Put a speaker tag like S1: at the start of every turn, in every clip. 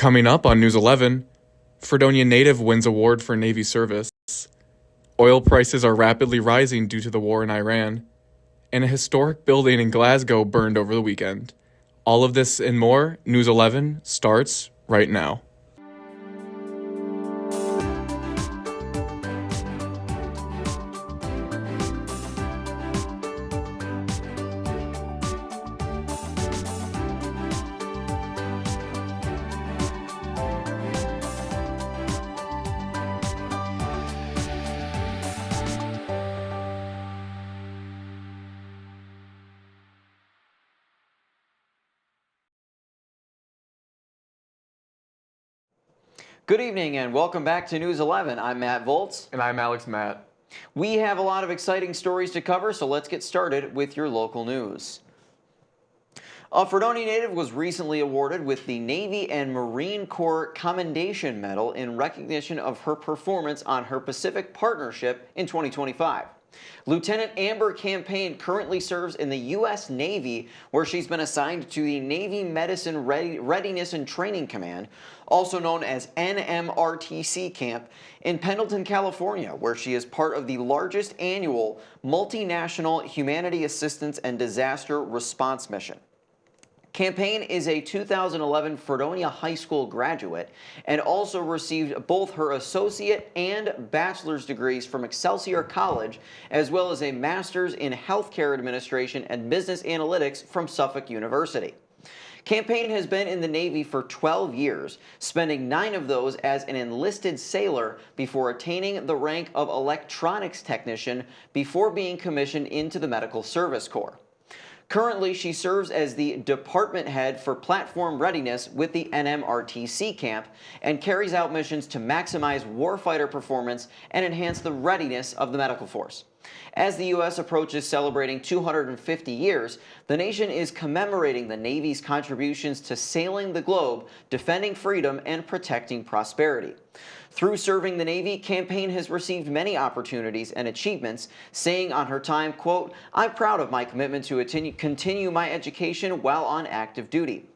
S1: Coming up on News 11, Fredonia native wins award for Navy service. Oil prices are rapidly rising due to the war in Iran. And a historic building in Glasgow burned over the weekend. All of this and more, News 11 starts right now.
S2: Good evening and welcome back to News 11. I'm Matt Volz.
S1: And I'm Alex Matt.
S2: We have a lot of exciting stories to cover, so let's get started with your local news. A Fredonia native was recently awarded with the Navy and Marine Corps Commendation Medal in recognition of her performance on her Pacific Partnership in 2025. Lieutenant Amber Campaign currently serves in the U.S. Navy, where she's been assigned to the Navy Medicine Readiness and Training Command, also known as NMRTC Camp, in Pendleton, California, where she is part of the largest annual multinational humanity assistance and disaster response mission. Campaign is a 2011 Fredonia High School graduate and also received both her associate and bachelor's degrees from Excelsior College, as well as a master's in healthcare administration and business analytics from Suffolk University. Campaign has been in the Navy for 12 years, spending 9 of those as an enlisted sailor before attaining the rank of electronics technician before being commissioned into the Medical Service Corps. Currently, she serves as the department head for platform readiness with the NMRTC camp and carries out missions to maximize warfighter performance and enhance the readiness of the medical force. As the U.S. approaches celebrating 250 years, the nation is commemorating the Navy's contributions to sailing the globe, defending freedom, and protecting prosperity. Through serving the Navy, Campaign has received many opportunities and achievements, saying on her time, quote, "I'm proud of my commitment to continue my education while on active duty.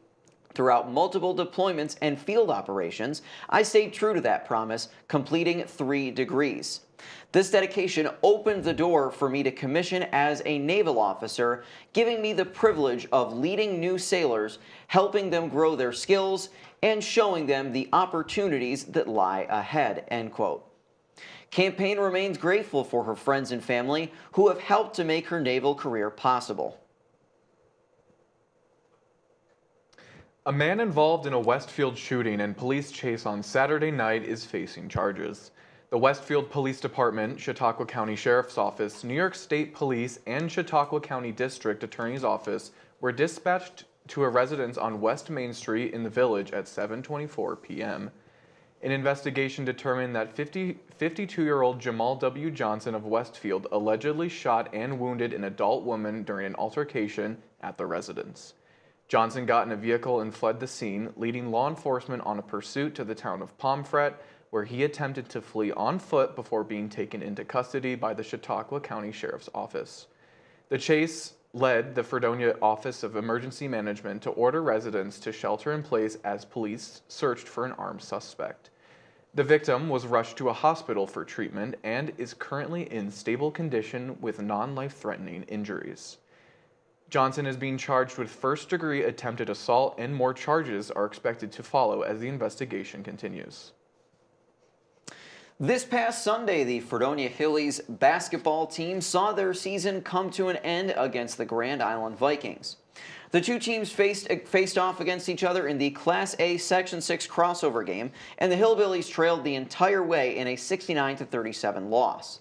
S2: Throughout multiple deployments and field operations, I stayed true to that promise, completing 3 degrees. This dedication opened the door for me to commission as a naval officer, giving me the privilege of leading new sailors, helping them grow their skills, and showing them the opportunities that lie ahead," end quote. Campaign remains grateful for her friends and family who have helped to make her naval career possible.
S1: A man involved in a Westfield shooting and police chase on Saturday night is facing charges. The Westfield Police Department, Chautauqua County Sheriff's Office, New York State Police, and Chautauqua County District Attorney's Office were dispatched to a residence on West Main Street in the Village at 7:24 p.m. An investigation determined that 52-year-old Jamal W. Johnson of Westfield allegedly shot and wounded an adult woman during an altercation at the residence. Johnson got in a vehicle and fled the scene, leading law enforcement on a pursuit to the town of Pomfret, where he attempted to flee on foot before being taken into custody by the Chautauqua County Sheriff's Office. The chase led the Fredonia Office of Emergency Management to order residents to shelter in place as police searched for an armed suspect. The victim was rushed to a hospital for treatment and is currently in stable condition with non-life-threatening injuries. Johnson is being charged with first-degree attempted assault, and more charges are expected to follow as the investigation continues.
S2: This past Sunday, the Fredonia Phillies basketball team saw their season come to an end against the Grand Island Vikings. The two teams faced off against each other in the Class A Section 6 crossover game, and the Hillbillies trailed the entire way in a 69-37 loss.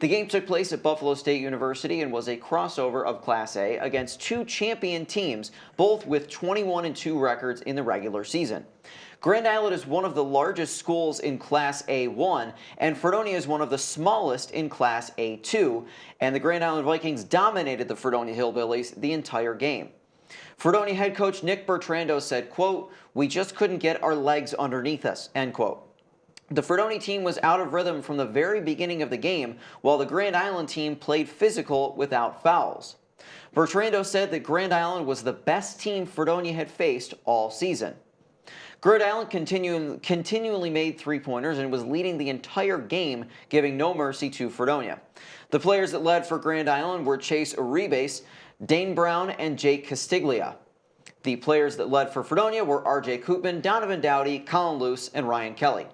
S2: The game took place at Buffalo State University and was a crossover of Class A against 2 champion teams, both with 21-2 records in the regular season. Grand Island is one of the largest schools in Class A1, and Fredonia is one of the smallest in Class A2, and the Grand Island Vikings dominated the Fredonia Hillbillies the entire game. Fredonia head coach Nick Bertrando said, quote, "We just couldn't get our legs underneath us," end quote. The Fredonia team was out of rhythm from the very beginning of the game, while the Grand Island team played physical without fouls. Bertrando said that Grand Island was the best team Fredonia had faced all season. Grand Island continually made three-pointers and was leading the entire game, giving no mercy to Fredonia. The players that led for Grand Island were Chase Uribes, Dane Brown, and Jake Castiglia. The players that led for Fredonia were R.J. Koopman, Donovan Dowdy, Colin Luce, and Ryan Kelly.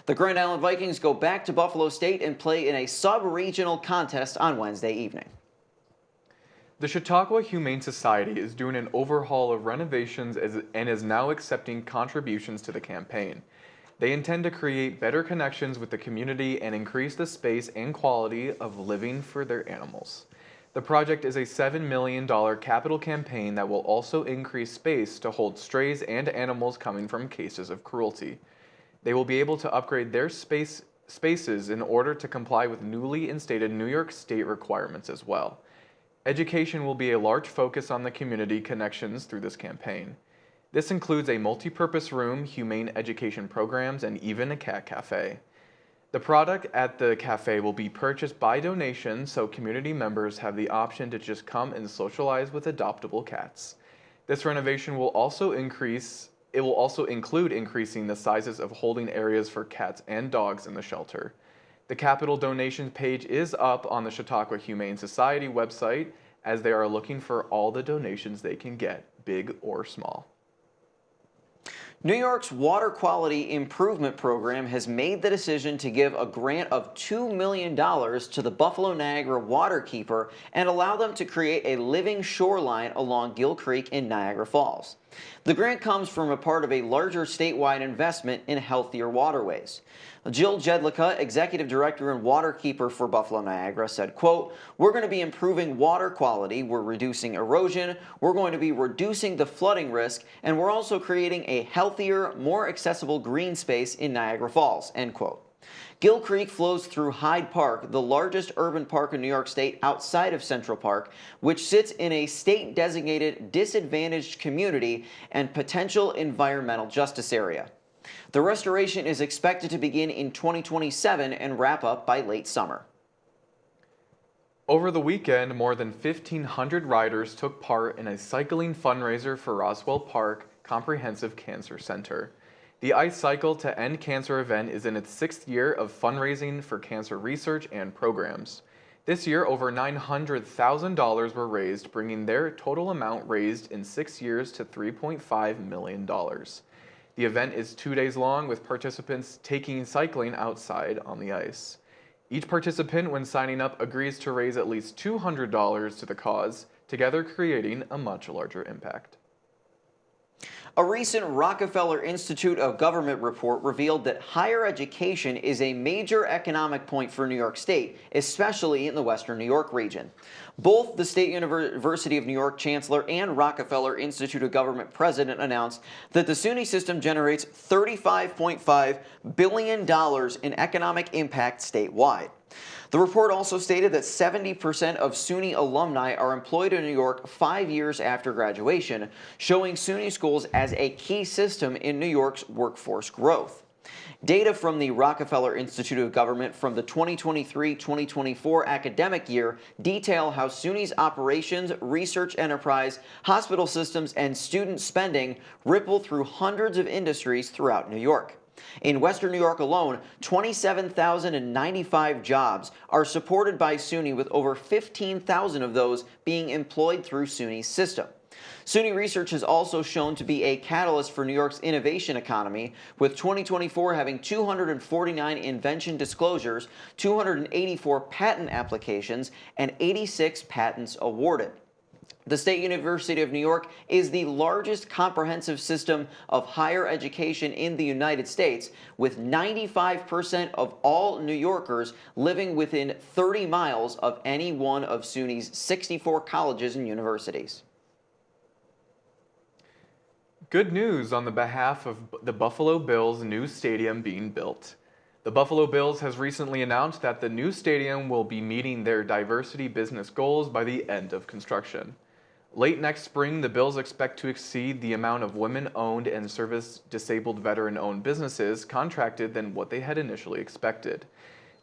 S2: The Grand Island Vikings go back to Buffalo State and play in a sub-regional contest on Wednesday evening.
S1: The Chautauqua Humane Society is doing an overhaul of renovations and is now accepting contributions to the campaign. They intend to create better connections with the community and increase the space and quality of living for their animals. The project is a $7 million capital campaign that will also increase space to hold strays and animals coming from cases of cruelty. They will be able to upgrade their spaces in order to comply with newly instated New York State requirements as well. Education will be a large focus on the community connections through this campaign. This includes a multi-purpose room, humane education programs, and even a cat cafe. The product at the cafe will be purchased by donation, so community members have the option to just come and socialize with adoptable cats. This renovation will also include increasing the sizes of holding areas for cats and dogs in the shelter. The capital donations page is up on the Chautauqua Humane Society website as they are looking for all the donations they can get, big or small.
S2: New York's Water Quality Improvement Program has made the decision to give a grant of $2 million to the Buffalo Niagara Waterkeeper and allow them to create a living shoreline along Gill Creek in Niagara Falls. The grant comes from a part of a larger statewide investment in healthier waterways. Jill Jedlicka, Executive Director and Waterkeeper for Buffalo Niagara, said, quote, "We're going to be improving water quality, we're reducing erosion, we're going to be reducing the flooding risk, and we're also creating a healthier, more accessible green space in Niagara Falls," end quote. Gill Creek flows through Hyde Park, the largest urban park in New York State outside of Central Park, which sits in a state-designated disadvantaged community and potential environmental justice area. The restoration is expected to begin in 2027 and wrap up by late summer.
S1: Over the weekend, more than 1,500 riders took part in a cycling fundraiser for Roswell Park Comprehensive Cancer Center. The Ice Cycle to End Cancer event is in its 6th year of fundraising for cancer research and programs. This year, over $900,000 were raised, bringing their total amount raised in 6 years to $3.5 million. The event is 2 days long, with participants taking cycling outside on the ice. Each participant, when signing up, agrees to raise at least $200 to the cause, together creating a much larger impact.
S2: A recent Rockefeller Institute of Government report revealed that higher education is a major economic point for New York State, especially in the Western New York region. Both the State University of New York Chancellor and Rockefeller Institute of Government President announced that the SUNY system generates $35.5 billion in economic impact statewide. The report also stated that 70% of SUNY alumni are employed in New York 5 years after graduation, showing SUNY schools as a key system in New York's workforce growth. Data from the Rockefeller Institute of Government from the 2023-2024 academic year detail how SUNY's operations, research enterprise, hospital systems, and student spending ripple through hundreds of industries throughout New York. In Western New York alone, 27,095 jobs are supported by SUNY, with over 15,000 of those being employed through SUNY's system. SUNY research has also shown to be a catalyst for New York's innovation economy, with 2024 having 249 invention disclosures, 284 patent applications, and 86 patents awarded. The State University of New York is the largest comprehensive system of higher education in the United States, with 95% of all New Yorkers living within 30 miles of any one of SUNY's 64 colleges and universities.
S1: Good news on the behalf of the Buffalo Bills' new stadium being built. The Buffalo Bills has recently announced that the new stadium will be meeting their diversity business goals by the end of construction. Late next spring, the Bills expect to exceed the amount of women-owned and service-disabled veteran-owned businesses contracted than what they had initially expected.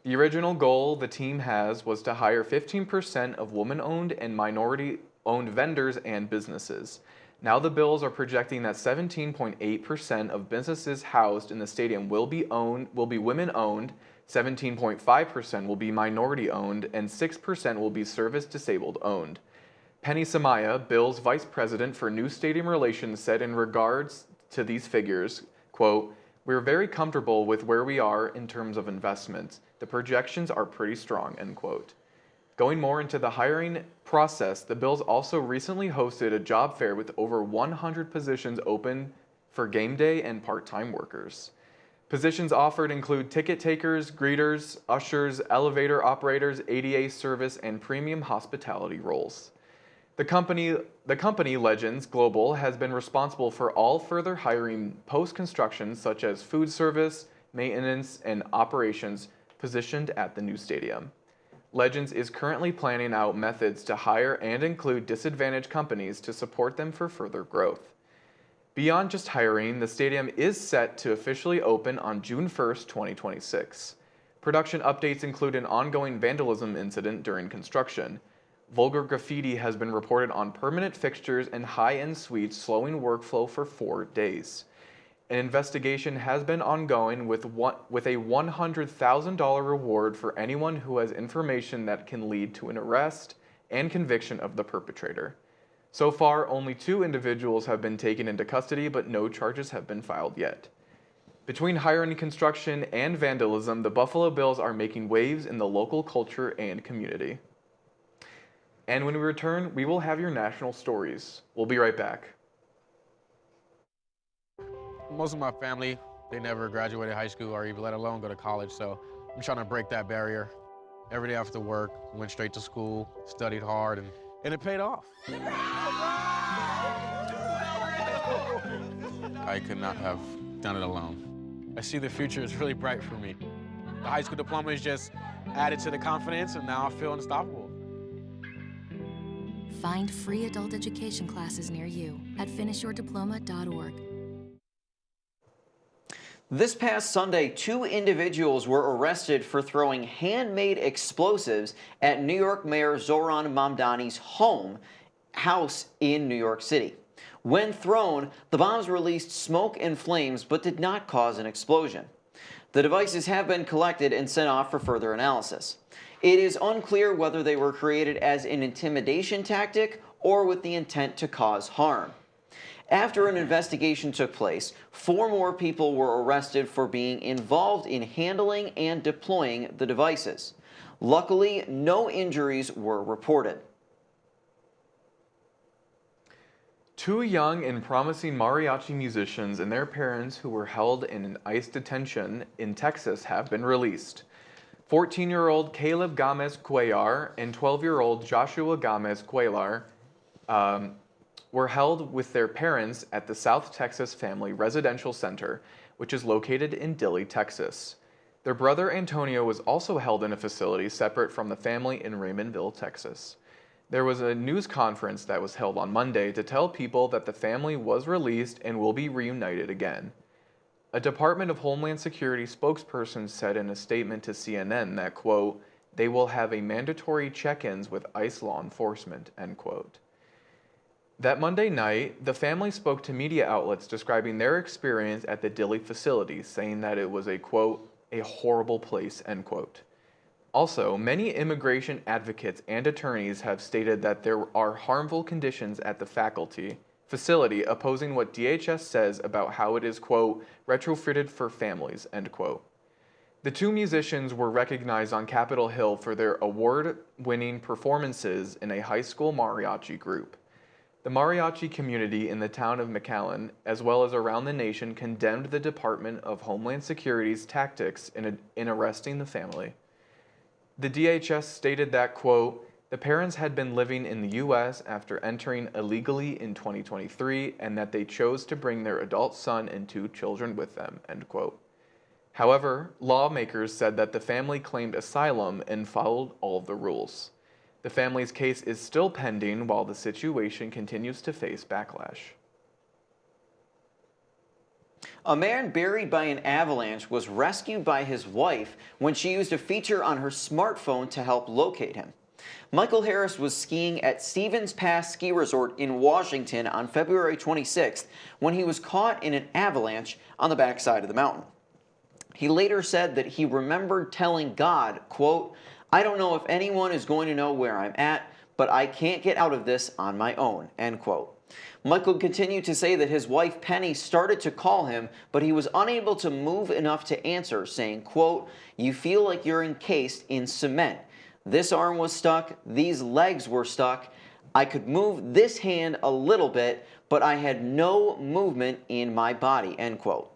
S1: The original goal the team has was to hire 15% of woman-owned and minority-owned vendors and businesses. Now the Bills are projecting that 17.8% of businesses housed in the stadium will be women-owned, 17.5% will be minority-owned, and 6% will be service-disabled owned. Penny Samaya, Bills Vice President for New Stadium Relations, said in regards to these figures, quote, "We're very comfortable with where we are in terms of investments. The projections are pretty strong," end quote. Going more into the hiring process, the Bills also recently hosted a job fair with over 100 positions open for game day and part-time workers. Positions offered include ticket takers, greeters, ushers, elevator operators, ADA service, and premium hospitality roles. The company Legends Global has been responsible for all further hiring post-construction such as food service, maintenance, and operations positioned at the new stadium. Legends is currently planning out methods to hire and include disadvantaged companies to support them for further growth. Beyond just hiring, the stadium is set to officially open on June 1st, 2026. Production updates include an ongoing vandalism incident during construction. Vulgar graffiti has been reported on permanent fixtures and high-end suites, slowing workflow for 4 days. An investigation has been ongoing with a $100,000 reward for anyone who has information that can lead to an arrest and conviction of the perpetrator. So far, only 2 individuals have been taken into custody, but no charges have been filed yet. Between hiring, construction, and vandalism, the Buffalo Bills are making waves in the local culture and community. And when we return, we will have your national stories. We'll be right back.
S3: Most of my family, they never graduated high school or even let alone go to college, so I'm trying to break that barrier. Every day after work, went straight to school, studied hard, and it paid off. I could not have done it alone. I see the future is really bright for me. The high school diploma is just added to the confidence, and now I feel unstoppable.
S4: Find free adult education classes near you at finishyourdiploma.org.
S2: This past Sunday, 2 individuals were arrested for throwing handmade explosives at New York Mayor Zohran Mamdani's house in New York City. When thrown, the bombs released smoke and flames but did not cause an explosion. The devices have been collected and sent off for further analysis. It is unclear whether they were created as an intimidation tactic or with the intent to cause harm. After an investigation took place, 4 more people were arrested for being involved in handling and deploying the devices. Luckily, no injuries were reported.
S1: 2 young and promising mariachi musicians and their parents who were held in an ICE detention in Texas have been released. 14-year-old Caleb Gomez Cuellar and 12-year-old Joshua Gomez Cuellar were held with their parents at the South Texas Family Residential Center, which is located in Dilley, Texas. Their brother Antonio was also held in a facility separate from the family in Raymondville, Texas. There was a news conference that was held on Monday to tell people that the family was released and will be reunited again. A Department of Homeland Security spokesperson said in a statement to CNN that, quote, "They will have a mandatory check-ins with ICE law enforcement," end quote. That Monday night, the family spoke to media outlets describing their experience at the Dilley facility, saying that it was a, quote, "a horrible place," end quote. Also, many immigration advocates and attorneys have stated that there are harmful conditions at the facility, opposing what DHS says about how it is, quote, "retrofitted for families," end quote. The 2 musicians were recognized on Capitol Hill for their award-winning performances in a high school mariachi group. The mariachi community in the town of McAllen, as well as around the nation, condemned the Department of Homeland Security's tactics in arresting the family. The DHS stated that, quote, "the parents had been living in the U.S. after entering illegally in 2023 and that they chose to bring their adult son and 2 children with them," end quote. However, lawmakers said that the family claimed asylum and followed all of the rules. The family's case is still pending while the situation continues to face backlash.
S2: A man buried by an avalanche was rescued by his wife when she used a feature on her smartphone to help locate him. Michael Harris was skiing at Stevens Pass Ski Resort in Washington on February 26th when he was caught in an avalanche on the backside of the mountain. He later said that he remembered telling God, quote, "I don't know if anyone is going to know where I'm at, but I can't get out of this on my own," end quote. Michael continued to say that his wife Penny started to call him, but he was unable to move enough to answer, saying, quote, "You feel like you're encased in cement. This arm was stuck, these legs were stuck. I could move this hand a little bit, but I had no movement in my body," end quote.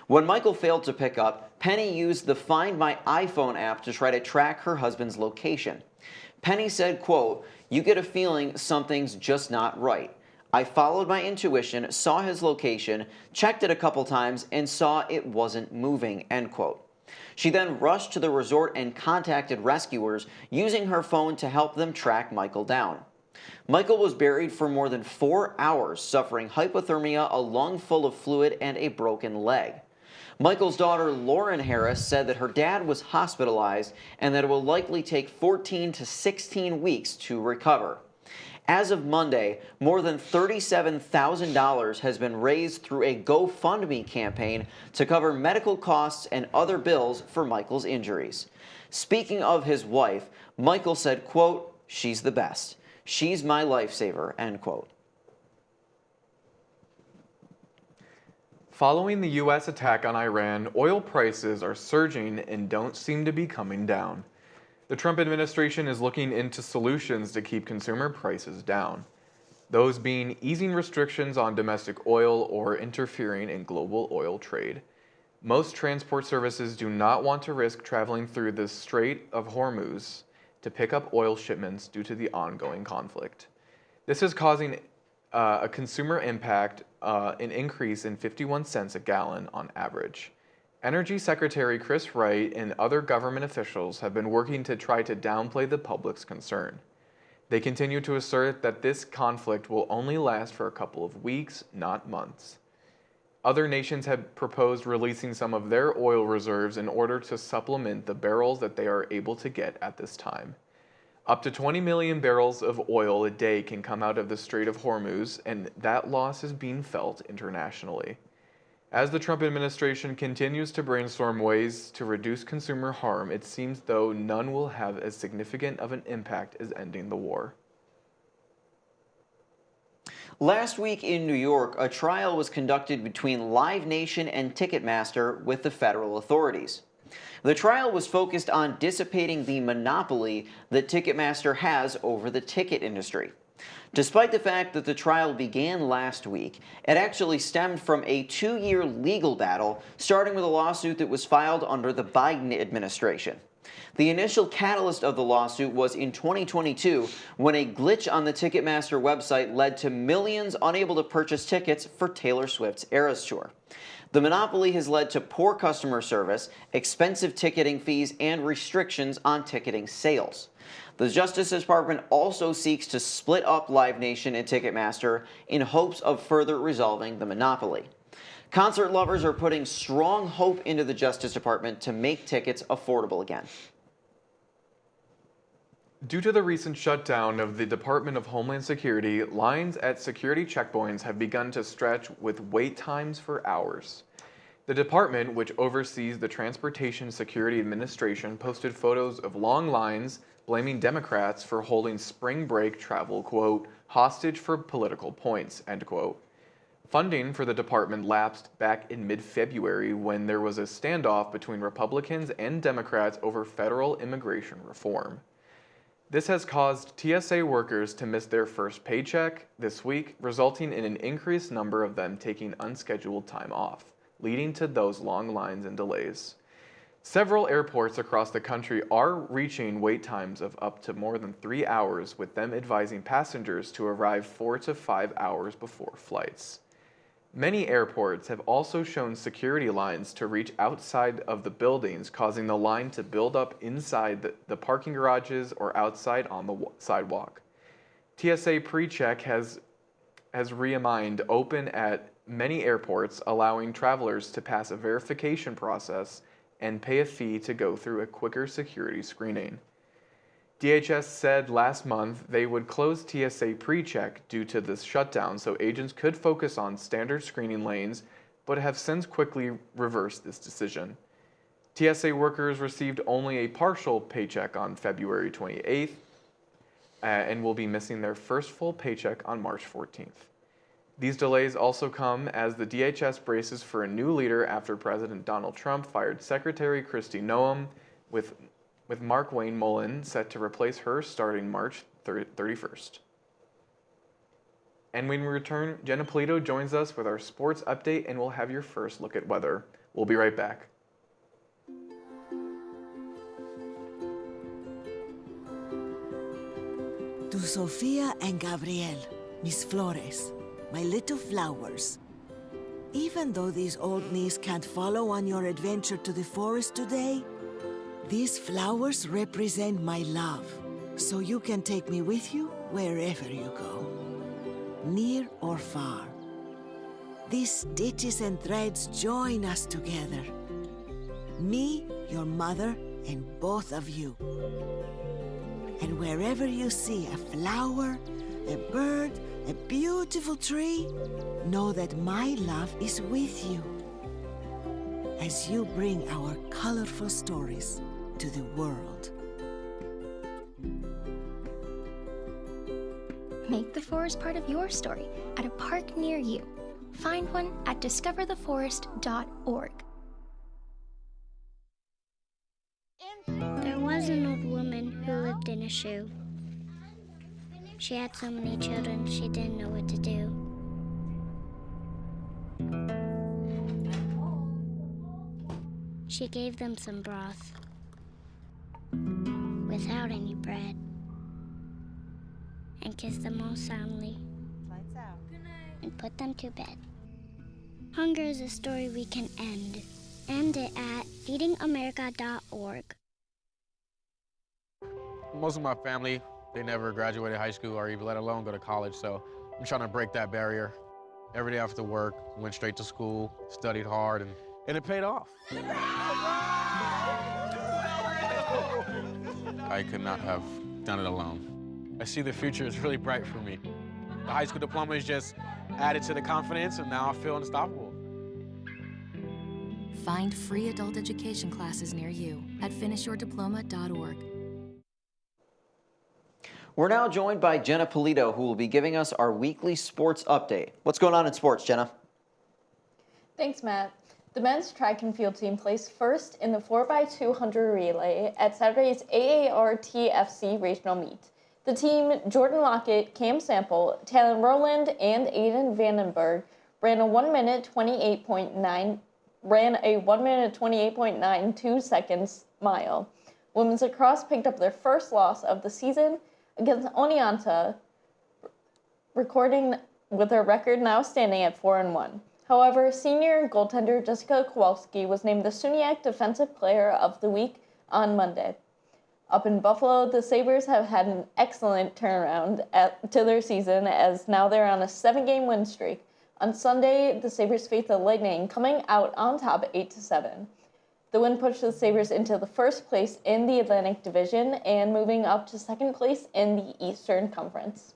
S2: When Michael failed to pick up, Penny used the Find My iPhone app to try to track her husband's location. Penny said, quote, "You get a feeling something's just not right. I followed my intuition, saw his location, checked it a couple times, and saw it wasn't moving," end quote. She then rushed to the resort and contacted rescuers using her phone to help them track Michael down. Michael was buried for more than 4 hours, suffering hypothermia, a lung full of fluid, and a broken leg. Michael's daughter, Lauren Harris, said that her dad was hospitalized and that it will likely take 14 to 16 weeks to recover. As of Monday, more than $37,000 has been raised through a GoFundMe campaign to cover medical costs and other bills for Michael's injuries. Speaking of his wife, Michael said, quote, "She's the best. She's my lifesaver," end quote.
S1: Following the U.S. attack on Iran, oil prices are surging and don't seem to be coming down. The Trump administration is looking into solutions to keep consumer prices down. Those being easing restrictions on domestic oil or interfering in global oil trade. Most transport services do not want to risk traveling through the Strait of Hormuz to pick up oil shipments due to the ongoing conflict. This is causing a consumer impact, an increase in 51 cents a gallon on average. Energy Secretary Chris Wright and other government officials have been working to try to downplay the public's concern. They continue to assert that this conflict will only last for a couple of weeks, not months. Other nations have proposed releasing some of their oil reserves in order to supplement the barrels that they are able to get at this time. Up to 20 million barrels of oil a day can come out of the Strait of Hormuz, and that loss is being felt internationally. As the Trump administration continues to brainstorm ways to reduce consumer harm, it seems though none will have as significant of an impact as ending the war.
S2: Last week in New York, a trial was conducted between Live Nation and Ticketmaster with the federal authorities. The trial was focused on dissipating the monopoly that Ticketmaster has over the ticket industry. Despite the fact that the trial began last week, it actually stemmed from a 2-year legal battle, starting with a lawsuit that was filed under the Biden administration. The initial catalyst of the lawsuit was in 2022, when a glitch on the Ticketmaster website led to millions unable to purchase tickets for Taylor Swift's Eras Tour. The monopoly has led to poor customer service, expensive ticketing fees, and restrictions on ticketing sales. The Justice Department also seeks to split up Live Nation and Ticketmaster in hopes of further resolving the monopoly. Concert lovers are putting strong hope into the Justice Department to make tickets affordable again.
S1: Due to the recent shutdown of the Department of Homeland Security, lines at security checkpoints have begun to stretch with wait times for hours. The department, which oversees the Transportation Security Administration, posted photos of long lines blaming Democrats for holding spring break travel, quote, hostage for political points, end quote. Funding for the department lapsed back in mid-February when there was a standoff between Republicans and Democrats over federal immigration reform. This has caused TSA workers to miss their first paycheck this week, resulting in an increased number of them taking unscheduled time off, leading to those long lines and delays. Several airports across the country are reaching wait times of up to more than 3 hours, with them advising passengers to arrive 4 to 5 hours before flights. Many airports have also shown security lines to reach outside of the buildings, causing the line to build up inside the parking garages or outside on the sidewalk. TSA PreCheck has remained open at many airports, allowing travelers to pass a verification process and pay a fee to go through a quicker security screening. DHS said last month they would close TSA pre-check due to this shutdown so agents could focus on standard screening lanes, but have since quickly reversed this decision. TSA workers received only a partial paycheck on February 28th and will be missing their first full paycheck on March 14th. These delays also come as the DHS braces for a new leader after President Donald Trump fired Secretary Kristi Noem, with Mark Wayne Mullen set to replace her starting March 31st. And when we return, Jenna Polito joins us with our sports update, and we'll have your first look at weather. We'll be right back.
S5: To Sofia and Gabriel, mis flores, my little flowers. Even though these old knees can't follow on your adventure to the forest today, these flowers represent my love, so you can take me with you wherever you go, near or far. These stitches and threads join us together. Me, your mother, and both of you. And wherever you see a flower, a bird, a beautiful tree, know that my love is with you as you bring our colorful stories to the world.
S6: Make the forest part of your story at a park near you. Find one at discovertheforest.org.
S7: There was an old woman who lived in a shoe. She had so many children, she didn't know what to do. She gave them some broth without any bread and kissed them all soundly and put them to bed. Hunger is a story we can end. End it at feedingamerica.org.
S3: Most of my family, they never graduated high school or even let alone go to college, so I'm trying to break that barrier. Every day after work, went straight to school, studied hard, and it paid off. I could not have done it alone. I see the future is really bright for me. The high school diploma is just added to the confidence, and now I feel unstoppable.
S4: Find free adult education classes near you at finishyourdiploma.org.
S2: We're now joined by Jenna Polito, who will be giving us our weekly sports update. What's going on in sports, Jenna?
S8: Thanks, Matt. The men's track and field team placed first in the 4x200 relay at Saturday's AARTFC regional meet. The team, Jordan Lockett, Cam Sample, Talon Rowland, and Aiden Vandenberg, ran a 1-minute 28.92 seconds mile. Women's lacrosse picked up their first loss of the season against Oneonta, recording with their record now standing at 4-1. However, senior goaltender Jessica Kowalski was named the SUNYAC Defensive Player of the Week on Monday. Up in Buffalo, the Sabres have had an excellent turnaround to their season, as now they're on a 7-game win streak. On Sunday, the Sabres faced the Lightning, coming out on top 8-7. The win pushed the Sabres into the first place in the Atlantic Division and moving up to second place in the Eastern Conference.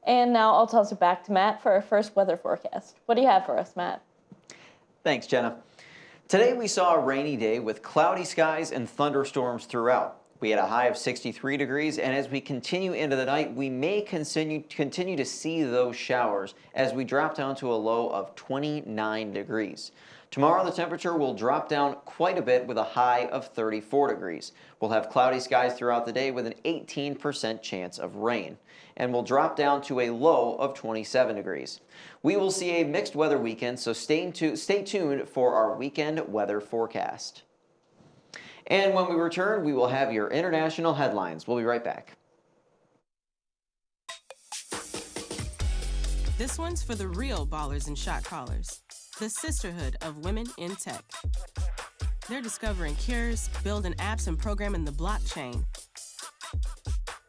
S8: And now I'll toss it back to Matt for our first weather forecast. What do you have for us, Matt?
S2: Thanks, Jenna. Today we saw a rainy day with cloudy skies and thunderstorms throughout. We had a high of 63 degrees, and as we continue into the night, we may continue to see those showers as we drop down to a low of 29 degrees. Tomorrow, the temperature will drop down quite a bit with a high of 34 degrees. We'll have cloudy skies throughout the day with an 18% chance of rain, and we'll drop down to a low of 27 degrees. We will see a mixed weather weekend, so stay tuned for our weekend weather forecast. And when we return, we will have your international headlines. We'll be right back.
S9: This one's for the real ballers and shot callers, the Sisterhood of Women in Tech. They're discovering cures, building apps, and programming the blockchain.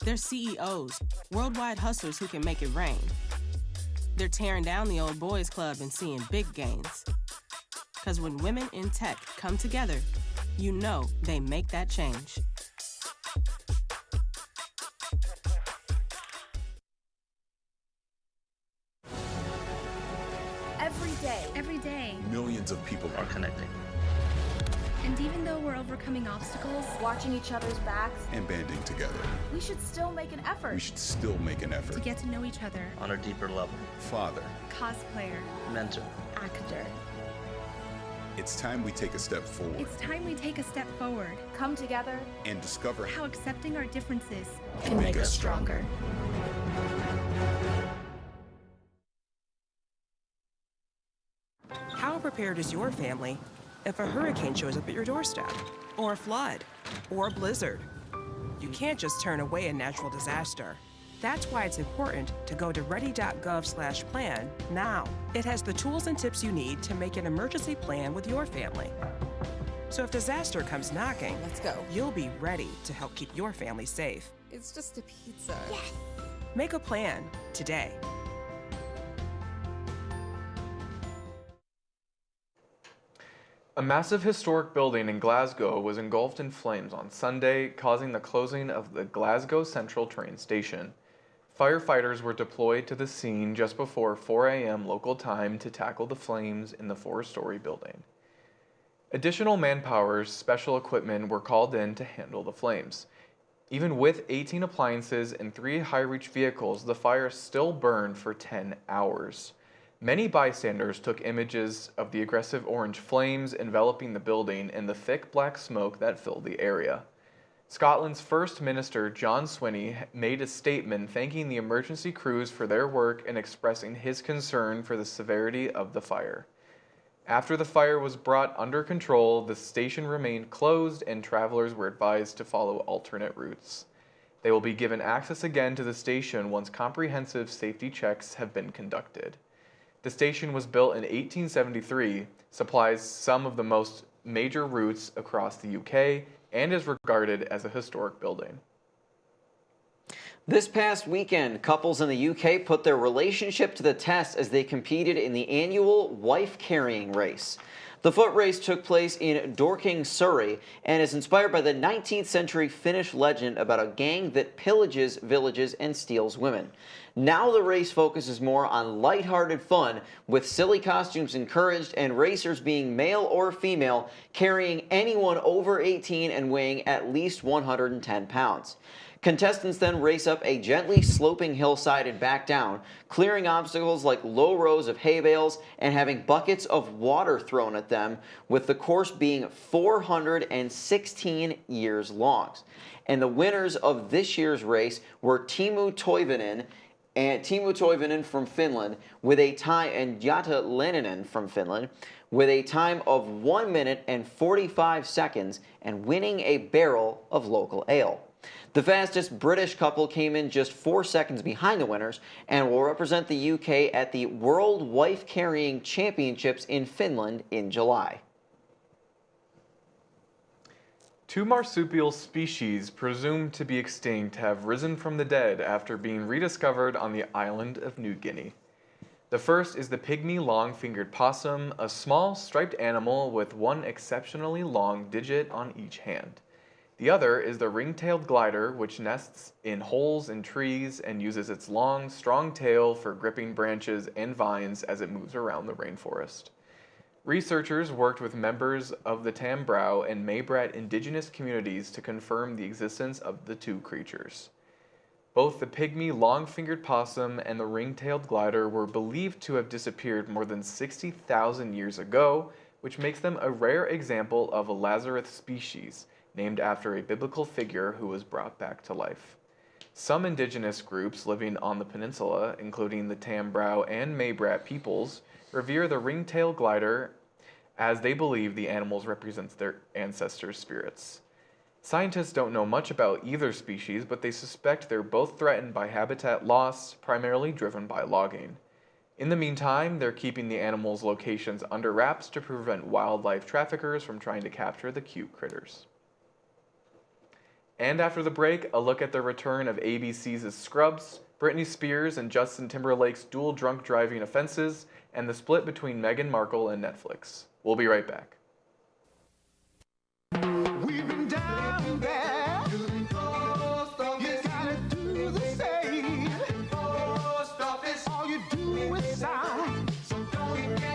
S9: They're CEOs, worldwide hustlers who can make it rain. They're tearing down the old boys club and seeing big gains. Because when women in tech come together, you know they make that change.
S10: Every day.
S11: Millions of people are connecting
S10: And even though we're overcoming obstacles,
S12: watching each other's backs,
S11: and banding together.
S12: we should still make an effort.
S11: We should still make an effort
S10: to get to know each other,
S13: on a deeper level.
S11: Father,
S10: cosplayer,
S13: Mentor.
S10: actor.
S11: it's time we take a step forward
S10: It's time we take a step forward.
S12: Come together
S11: and discover
S10: How accepting our differences
S11: can make us stronger.
S14: How prepared is your family if a hurricane shows up at your doorstep, or a flood, or a blizzard? You can't just turn away a natural disaster. That's why it's important to go to ready.gov/plan now. It has the tools and tips you need to make an emergency plan with your family. So if disaster comes knocking,
S15: let's go.
S14: You'll be ready to help keep your family safe.
S15: It's just a pizza.
S14: Yes. Make a plan today.
S1: A massive historic building in Glasgow was engulfed in flames on Sunday, causing the closing of the Glasgow Central train station. Firefighters were deployed to the scene just before 4 a.m. local time to tackle the flames in the 4-story building. Additional manpower's special equipment were called in to handle the flames. Even with 18 appliances and 3 high-reach vehicles, the fire still burned for 10 hours. Many bystanders took images of the aggressive orange flames enveloping the building and the thick black smoke that filled the area. Scotland's First Minister John Swinney made a statement thanking the emergency crews for their work and expressing his concern for the severity of the fire. After the fire was brought under control, the station remained closed and travelers were advised to follow alternate routes. They will be given access again to the station once comprehensive safety checks have been conducted. The station was built in 1873, supplies some of the most major routes across the UK, and is regarded as a historic building.
S2: This past weekend, couples in the UK put their relationship to the test as they competed in the annual wife carrying race. The foot race took place in Dorking, Surrey, and is inspired by the 19th century Finnish legend about a gang that pillages villages and steals women. Now the race focuses more on lighthearted fun, with silly costumes encouraged and racers being male or female, carrying anyone over 18 and weighing at least 110 pounds. Contestants then race up a gently sloping hillside and back down, clearing obstacles like low rows of hay bales and having buckets of water thrown at them, with the course being 416 years long. And the winners of this year's race were Teemu Toivonen from Finland with a time, and Jata Leninen from Finland, with a time of 1 minute and 45 seconds and winning a barrel of local ale. The fastest British couple came in just 4 seconds behind the winners and will represent the UK at the World Wife Carrying Championships in Finland in July.
S1: 2 marsupial species presumed to be extinct have risen from the dead after being rediscovered on the island of New Guinea. The first is the pygmy long-fingered possum, a small striped animal with one exceptionally long digit on each hand. The other is the ring-tailed glider, which nests in holes in trees and uses its long, strong tail for gripping branches and vines as it moves around the rainforest. Researchers worked with members of the Tambrau and Maybrat indigenous communities to confirm the existence of the 2 creatures. Both the pygmy long-fingered possum and the ring-tailed glider were believed to have disappeared more than 60,000 years ago, which makes them a rare example of a Lazarus species, named after a biblical figure who was brought back to life. Some indigenous groups living on the peninsula, including the Tambrau and Maybrat peoples, revere the ring-tailed glider as they believe the animals represents their ancestors' spirits. Scientists don't know much about either species, but they suspect they're both threatened by habitat loss, primarily driven by logging. In the meantime, they're keeping the animals' locations under wraps to prevent wildlife traffickers from trying to capture the cute critters. And after the break, a look at the return of ABC's Scrubs, Britney Spears and Justin Timberlake's dual drunk driving offenses, and the split between Meghan Markle and Netflix. We'll be right back.
S16: We've been down there. You gotta do the same. Post office. All you do is sign. So don't get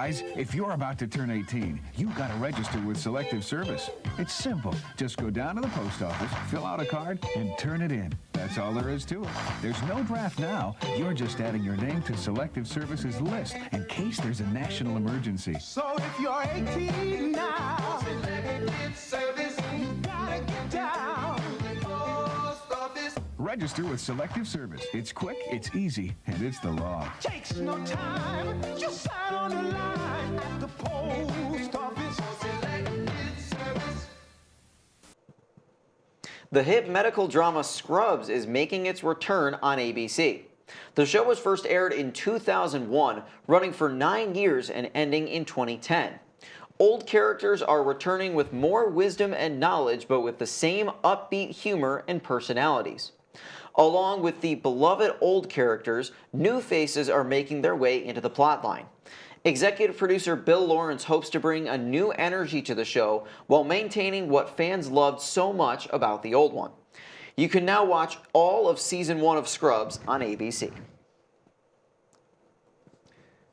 S13: Guys, if you're about to turn 18, you've got to register with Selective Service. It's simple. Just go down to the post office, fill out a card, and turn it in. That's all there is to it. There's no draft now. You're just adding your name to Selective Service's list in case there's a national emergency.
S16: So if you're 18 now, Selective Service, you gotta get down to the post office.
S13: Register with Selective Service. It's quick, it's easy, and it's the law.
S16: Takes no time, just sign on the line at the post office. Selective Service.
S2: The hit medical drama Scrubs is making its return on ABC. The show was first aired in 2001, running for 9 years and ending in 2010. Old characters are returning with more wisdom and knowledge, but with the same upbeat humor and personalities. Along with the beloved old characters, new faces are making their way into the plotline. Executive producer Bill Lawrence hopes to bring a new energy to the show while maintaining what fans loved so much about the old one. You can now watch all of Season 1 of Scrubs on ABC.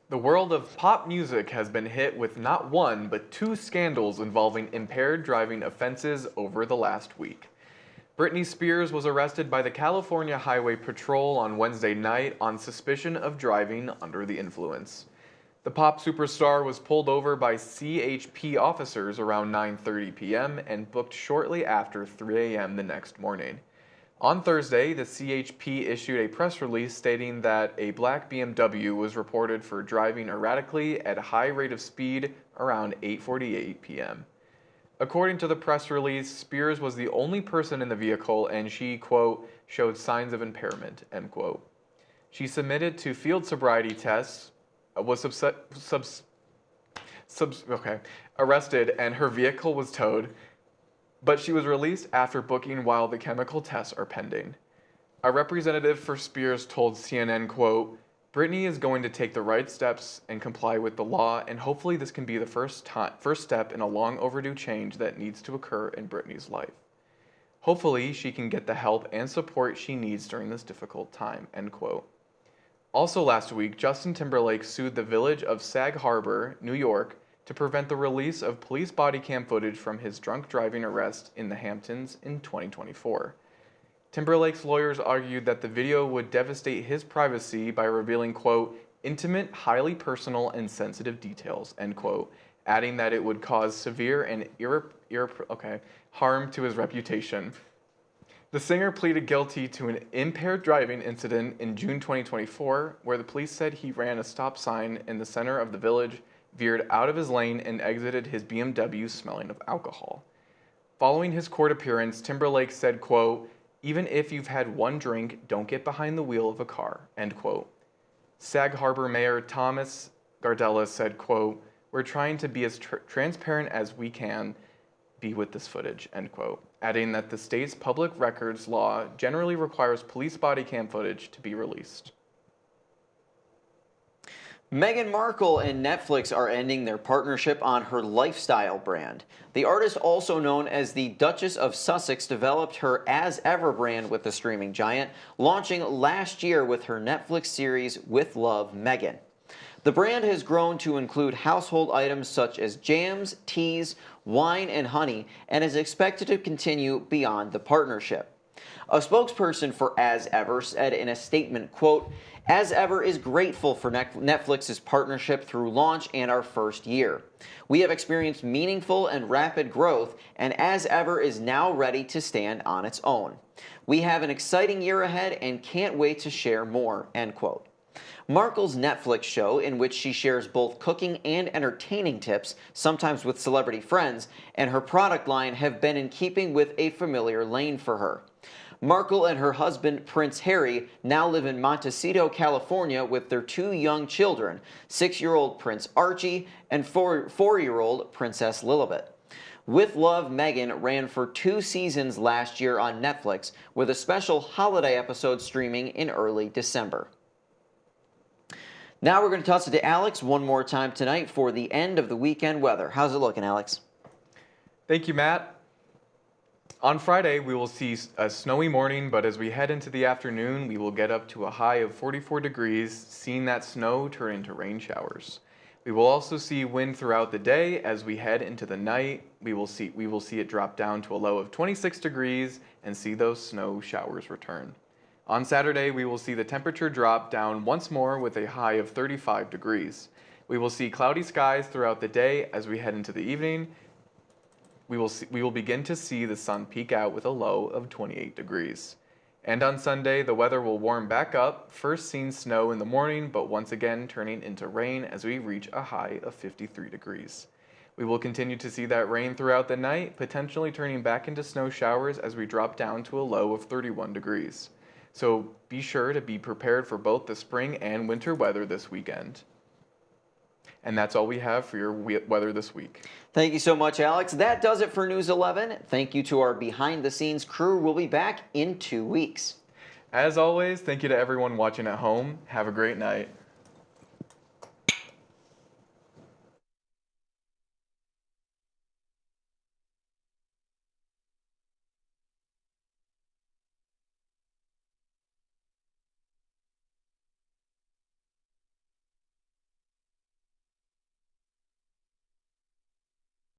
S1: The world of pop music has been hit with not one, but 2 scandals involving impaired driving offenses over the last week. Britney Spears was arrested by the California Highway Patrol on Wednesday night on suspicion of driving under the influence. The pop superstar was pulled over by CHP officers around 9:30 p.m. and booked shortly after 3 a.m. the next morning. On Thursday, the CHP issued a press release stating that a black BMW was reported for driving erratically at a high rate of speed around 8:48 p.m. According to the press release, Spears was the only person in the vehicle and she, quote, showed signs of impairment, end quote. She submitted to field sobriety tests, was arrested, and her vehicle was towed, but she was released after booking while the chemical tests are pending. A representative for Spears told CNN, quote, Britney is going to take the right steps and comply with the law, and hopefully this can be the first step in a long overdue change that needs to occur in Britney's life. Hopefully she can get the help and support she needs during this difficult time, end quote. Also last week, Justin Timberlake sued the village of Sag Harbor, New York, to prevent the release of police body cam footage from his drunk driving arrest in the Hamptons in 2024. Timberlake's lawyers argued that the video would devastate his privacy by revealing, quote, intimate, highly personal, and sensitive details, end quote, adding that it would cause severe and harm to his reputation. The singer pleaded guilty to an impaired driving incident in June 2024, where the police said he ran a stop sign in the center of the village, veered out of his lane, and exited his BMW smelling of alcohol. Following his court appearance, Timberlake said, quote, even if you've had one drink, don't get behind the wheel of a car, end quote. Sag Harbor Mayor Thomas Gardella said, quote, we're trying to be as transparent as we can be with this footage, end quote, adding that the state's public records law generally requires police body cam footage to be released.
S2: Meghan Markle and Netflix are ending their partnership on her lifestyle brand. The artist, also known as the Duchess of Sussex, developed her As Ever brand with the streaming giant, launching last year with her Netflix series With Love, Meghan. The brand has grown to include household items such as jams, teas, wine, and honey, and is expected to continue beyond the partnership. A spokesperson for As Ever said in a statement, quote, As Ever is grateful for Netflix's partnership through launch and our first year. We have experienced meaningful and rapid growth, and As Ever is now ready to stand on its own. We have an exciting year ahead and can't wait to share more, end quote. Markle's Netflix show, in which she shares both cooking and entertaining tips, sometimes with celebrity friends, and her product line have been in keeping with a familiar lane for her. Markle and her husband, Prince Harry, now live in Montecito, California with their 2 young children, 6-year-old Prince Archie and 4-year-old Princess Lilibet. With Love, Meghan ran for 2 seasons last year on Netflix, with a special holiday episode streaming in early December. Now we're going to toss it to Alex one more time tonight for the end of the weekend weather. How's it looking, Alex?
S1: Thank you, Matt. On Friday, we will see a snowy morning, but as we head into the afternoon, we will get up to a high of 44 degrees, seeing that snow turn into rain showers. We will also see wind throughout the day. As we head into the night, we will see it drop down to a low of 26 degrees and see those snow showers return. On Saturday, we will see the temperature drop down once more with a high of 35 degrees. We will see cloudy skies throughout the day. As we head into the evening, we will begin to see the sun peak out with a low of 28 degrees. And on Sunday, the weather will warm back up, first seeing snow in the morning, but once again turning into rain as we reach a high of 53 degrees. We will continue to see that rain throughout the night, potentially turning back into snow showers as we drop down to a low of 31 degrees. So be sure to be prepared for both the spring and winter weather this weekend. And that's all we have for your weather this week.
S2: Thank you so much, Alex. That does it for News 11. Thank you to our behind-the-scenes crew. We'll be back in 2 weeks.
S1: As always, thank you to everyone watching at home. Have a great night.